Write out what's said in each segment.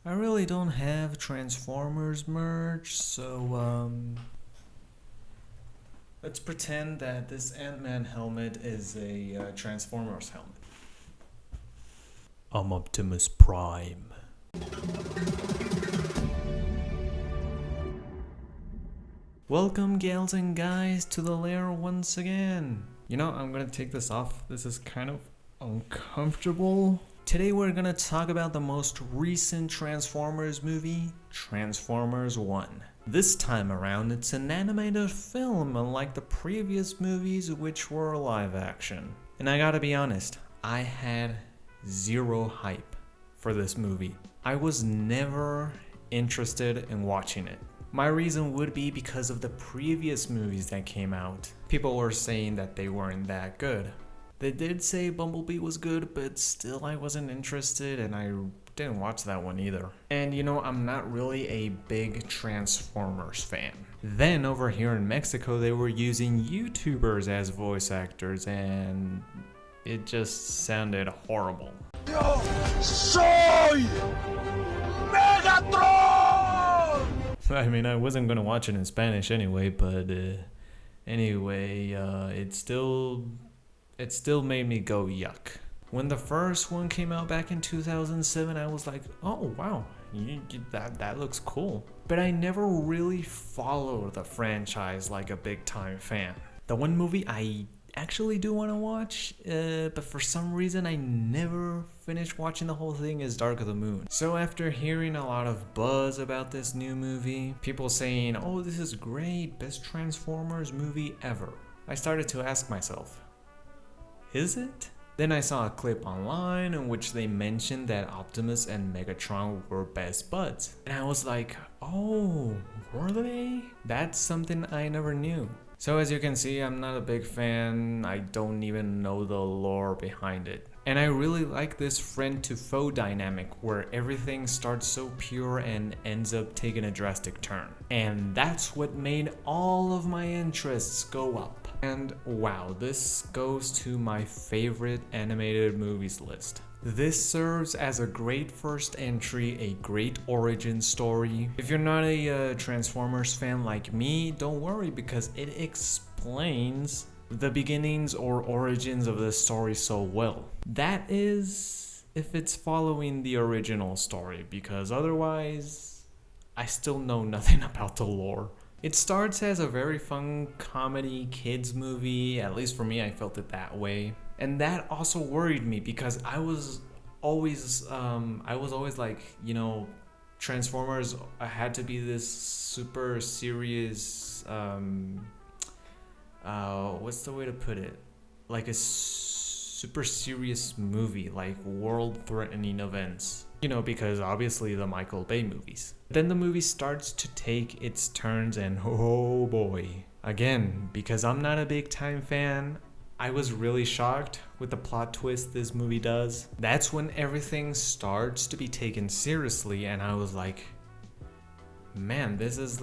I really don't have Transformers merch, so let's pretend that this Ant-Man helmet is a Transformers helmet. I'm Optimus Prime. Welcome, gals and guys, to the lair once again. You know, I'm gonna take this off. This is kind of uncomfortable. Today we're gonna talk about the most recent Transformers movie, Transformers 1. This time around, it's an animated film, unlike the previous movies, which were live action. And I gotta be honest, I had zero hype for this movie. I was never interested in watching it. My reason would be because of the previous movies that came out. People were saying that they weren't that good. They did say Bumblebee was good, but still I wasn't interested and I didn't watch that one either. And you know, I'm not really a big Transformers fan. Then over here in Mexico, they were using YouTubers as voice actors and it just sounded horrible. Yo soy Megatron! I mean, I wasn't gonna watch it in Spanish anyway, but it still made me go yuck. When the first one came out back in 2007, I was like, oh wow, that looks cool. But I never really followed the franchise like a big time fan. The one movie I actually do want to watch, but for some reason I never finished watching the whole thing, is Dark of the Moon. So after hearing a lot of buzz about this new movie, people saying, oh, this is great, best Transformers movie ever, I started to ask myself, is it? Then I saw a clip online in which they mentioned that Optimus and Megatron were best buds. And I was like, oh, were they? That's something I never knew. So as you can see, I'm not a big fan. I don't even know the lore behind it. And I really like this friend to foe dynamic where everything starts so pure and ends up taking a drastic turn. And that's what made all of my interests go up. And wow, this goes to my favorite animated movies list. This serves as a great first entry, a great origin story. If you're not a Transformers fan like me, don't worry, because it explains the beginnings or origins of the story so well. That is, if it's following the original story, because otherwise, I still know nothing about the lore. It starts as a very fun comedy kids movie, at least for me, I felt it that way. And that also worried me because I was always like, you know, Transformers had to be this super serious, what's the way to put it? Like a super serious movie, like world-threatening events. You know, because obviously the Michael Bay movies. Then the movie starts to take its turns and oh boy. Again, because I'm not a big time fan, I was really shocked with the plot twist this movie does. That's when everything starts to be taken seriously and I was like, man, this is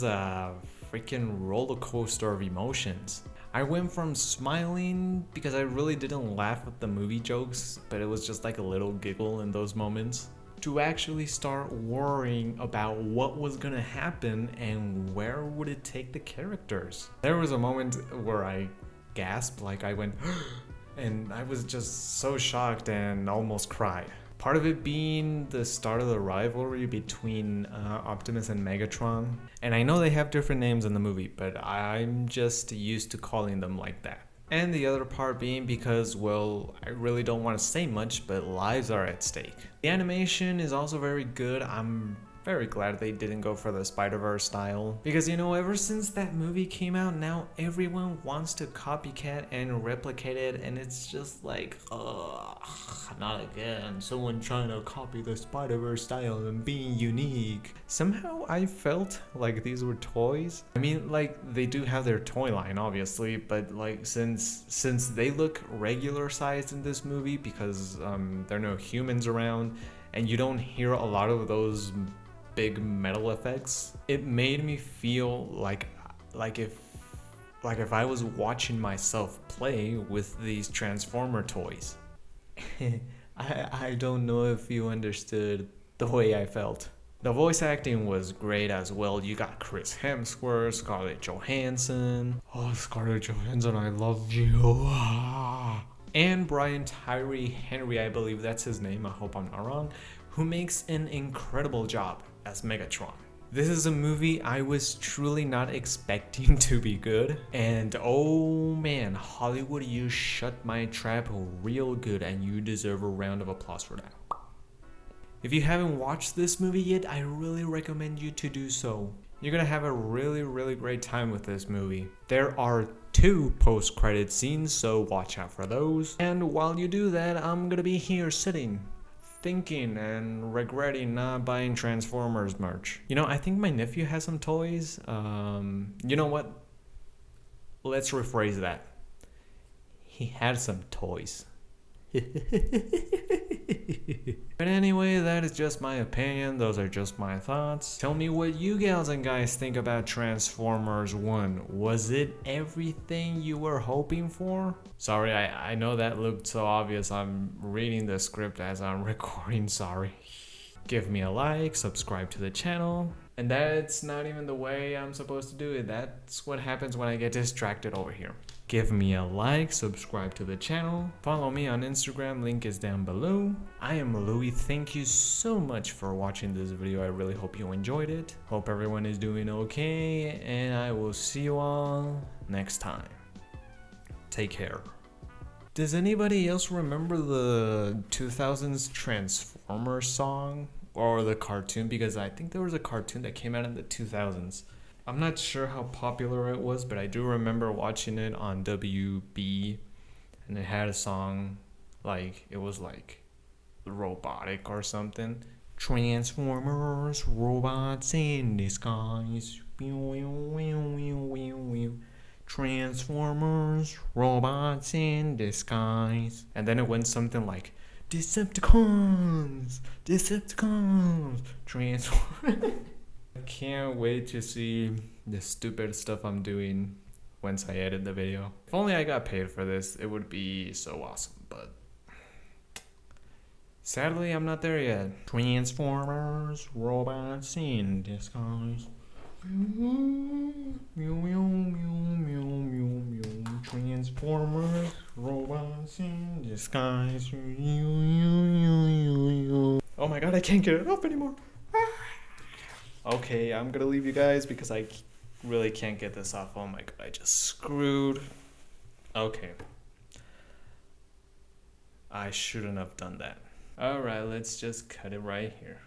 a freaking roller coaster of emotions. I went from smiling because I really didn't laugh at the movie jokes, but it was just like a little giggle in those moments, to actually start worrying about what was gonna happen and where would it take the characters. There was a moment where I gasped, like I went and I was just so shocked and almost cried. Part of it being the start of the rivalry between Optimus and Megatron. And I know they have different names in the movie, but I'm just used to calling them like that. And the other part being because, well, I really don't want to say much, but lives are at stake. The animation is also very good. I'm very glad they didn't go for the Spider-Verse style. Because, you know, ever since that movie came out, now everyone wants to copycat and replicate it, and it's just like, ugh, not again. Someone trying to copy the Spider-Verse style and being unique. Somehow I felt like these were toys. I mean, like, they do have their toy line, obviously, but like, since they look regular sized in this movie because there are no humans around, and you don't hear a lot of those big metal effects, it made me feel like if I was watching myself play with these Transformer toys. I don't know if you understood the way I felt. The voice acting was great as well. You got Chris Hemsworth, Scarlett Johansson. Oh, Scarlett Johansson, I love you. And Brian Tyree Henry, I believe that's his name, I hope I'm not wrong, who makes an incredible job as Megatron. This is a movie I was truly not expecting to be good. And oh man, Hollywood, you shut my trap real good and you deserve a round of applause for that. If you haven't watched this movie yet, I really recommend you to do so. You're gonna have a really great time with this movie. There are 2 post-credit scenes, so watch out for those. And while you do that, I'm gonna be here sitting, thinking and regretting not buying Transformers merch. You know, I think my nephew has some toys. You know what? Let's rephrase that. He had some toys. But anyway, that is just my opinion. Those are just my thoughts. Tell me what you gals and guys think about Transformers 1. Was it everything you were hoping for? Sorry, I know that looked so obvious. I'm reading the script as I'm recording, sorry. Give me a like, subscribe to the channel. And that's not even the way I'm supposed to do it. That's what happens when I get distracted over here. Give me a like, subscribe to the channel, follow me on Instagram, link is down below. I am Louis, thank you so much for watching this video. I really hope you enjoyed it. Hope everyone is doing okay, and I will see you all next time. Take care. Does anybody else remember the 2000s Transformers song? Or the cartoon? Because I think there was a cartoon that came out in the 2000s. I'm not sure how popular it was, but I do remember watching it on WB, and it had a song like, it was like robotic or something. Transformers, robots in disguise. Transformers, robots in disguise. And then it went something like, Decepticons, Transformers. I can't wait to see the stupid stuff I'm doing once I edit the video. If only I got paid for this, it would be so awesome, but sadly I'm not there yet. Transformers, robots in disguise. Transformers, robots in disguise. Oh my god, I can't get it up anymore. Okay, I'm gonna leave you guys because I really can't get this off. Oh my god, I just screwed. Okay. I shouldn't have done that. Alright, let's just cut it right here.